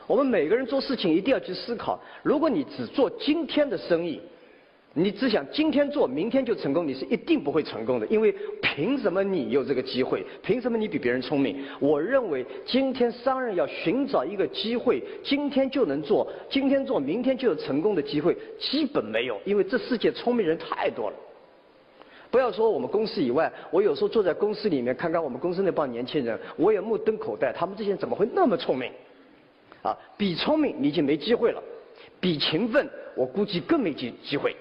我们每个人做事情一定要去思考，如果你只做今天的生意，你只想今天做，明天就成功，你是一定不会成功的。因为凭什么你有这个机会？凭什么你比别人聪明？我认为今天商人要寻找一个机会，今天就能做，今天做，明天就有成功的机会，基本没有。因为这世界聪明人太多了。不要说我们公司以外，我有时候坐在公司里面看看我们公司那帮年轻人，我也目瞪口呆，他们这些人怎么会那么聪明？啊，比聪明你已经没机会了，比勤奋我估计更没机会。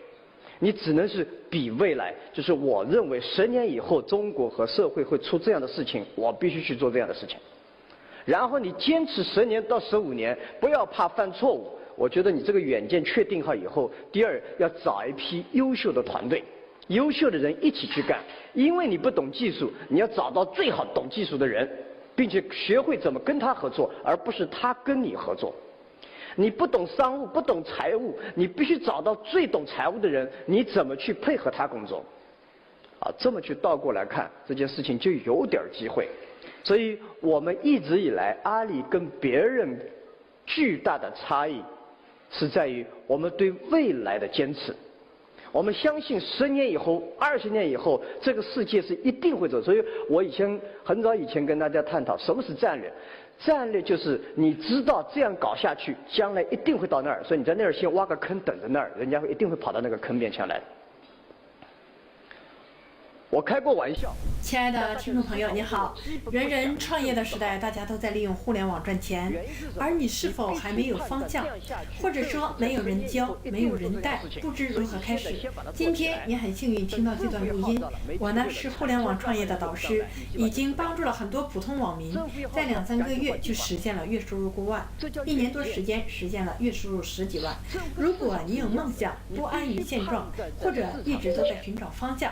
你只能是比未来，就是我认为10年以后中国和社会会出这样的事情，我必须去做这样的事情。然后你坚持10年到15年，不要怕犯错误。我觉得你这个远见确定好以后，第二要找一批优秀的团队，优秀的人一起去干。因为你不懂技术，你要找到最好懂技术的人，并且学会怎么跟他合作，而不是他跟你合作。你不懂商务，不懂财务，你必须找到最懂财务的人，你怎么去配合他工作？啊，这么去倒过来看，这件事情就有点机会。所以我们一直以来，阿里跟别人巨大的差异是在于我们对未来的坚持。我们相信10年以后、20年以后，这个世界是一定会走。所以我很早以前跟大家探讨什么是战略。战略就是你知道这样搞下去，将来一定会到那儿，所以你在那儿先挖个坑等着那儿，人家一定会跑到那个坑面前来。我开过玩笑。亲爱的听众朋友，你好！人人创业的时代，大家都在利用互联网赚钱，而你是否还没有方向，或者说没有人教，没有人带，不知如何开始？今天你很幸运听到这段录音，我呢是互联网创业的导师，已经帮助了很多普通网民，在2、3个月就实现了月收入过万，1年多时间实现了月收入10几万。如果你有梦想，不安于现状，或者一直都在寻找方向，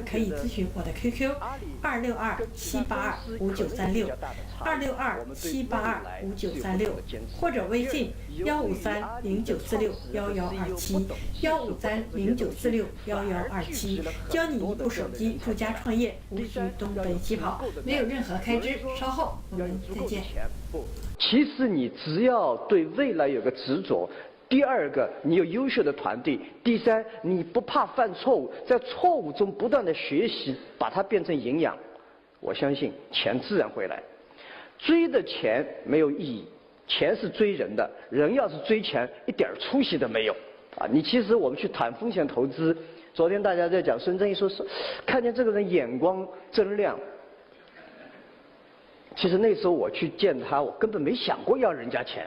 可以咨询我的 QQ262-782-5936，262-782-5936，或者微信153-0946-115-3-0946-115-3-0946-115-271，教你一部手机住家创业，无需东奔西跑，没有任何开支。稍后我们再见。其实你只要对未来有个执着。第二个，你有优秀的团队；第三，你不怕犯错误，在错误中不断的学习，把它变成营养。我相信钱自然会来。追的钱没有意义，钱是追人的，人要是追钱，一点出息都没有。啊，其实我们去谈风险投资，昨天大家在讲孙正义说是看见这个人眼光真亮。其实那时候我去见他，我根本没想过要人家钱。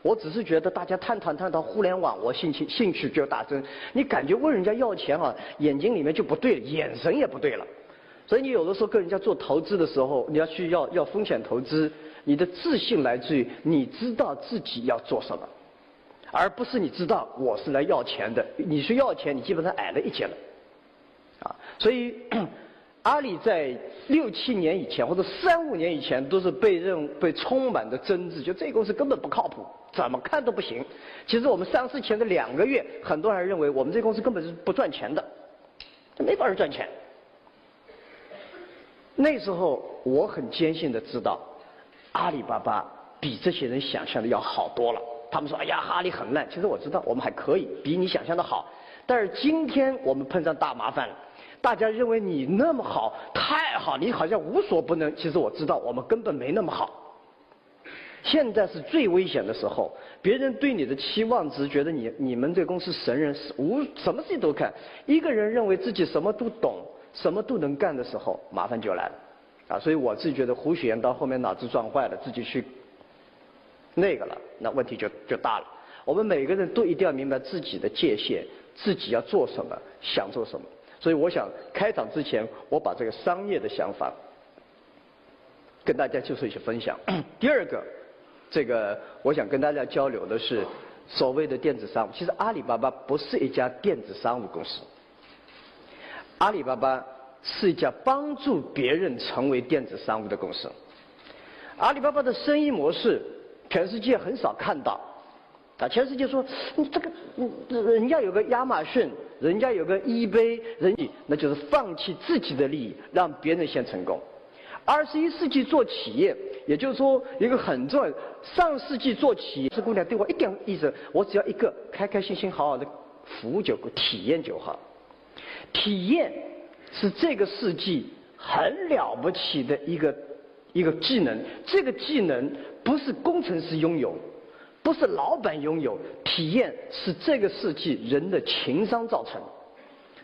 我只是觉得大家探讨互联网，我兴趣就大增。你感觉问人家要钱啊，眼睛里面就不对了，眼神也不对了。所以你有的时候跟人家做投资的时候，你要去要风险投资，你的自信来自于你知道自己要做什么，而不是你知道我是来要钱的。你去要钱，你基本上矮了一截了。啊，所以阿里在6、7年以前或者3、5年以前都是被充满着争执，就这个公司根本不靠谱，怎么看都不行。其实我们上市前的2个月，很多人认为我们这公司根本是不赚钱的，没法赚钱。那时候我很坚信的知道，阿里巴巴比这些人想象的要好多了。他们说：“哎呀，阿里很烂。”其实我知道我们还可以，比你想象的好。但是今天我们碰上大麻烦了。大家认为你那么好，太好，你好像无所不能。其实我知道我们根本没那么好。现在是最危险的时候，别人对你的期望值觉得你们这公司神人，什么事情都干。一个人认为自己什么都懂，什么都能干的时候，麻烦就来了。啊，所以我自己觉得胡雪岩到后面脑子撞坏了，自己去那个了，那问题就大了。我们每个人都一定要明白自己的界限，自己要做什么，想做什么。所以我想开场之前，我把这个商业的想法跟大家就是一些分享。第二个，这个我想跟大家交流的是所谓的电子商务。其实阿里巴巴不是一家电子商务公司，阿里巴巴是一家帮助别人成为电子商务的公司。阿里巴巴的生意模式，全世界很少看到。啊，全世界说你这个，人家有个亚马逊，人家有个eBay，那就是放弃自己的利益，让别人先成功。21世纪做企业，也就是说一个很重要，上世纪做企业，这姑娘对我一点意思，我只要一个开开心心好好的服务就够，体验就好。体验是这个世纪很了不起的一个技能，这个技能不是工程师拥有，不是老板拥有，体验是这个世纪人的情商造成。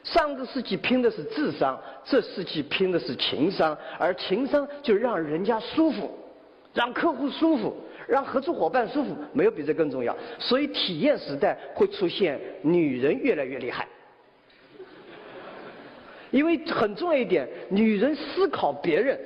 上个世纪拼的是智商，这世纪拼的是情商，而情商就让人家舒服，让客户舒服，让合作伙伴舒服，没有比这更重要。所以体验时代会出现女人越来越厉害，因为很重要一点，女人思考别人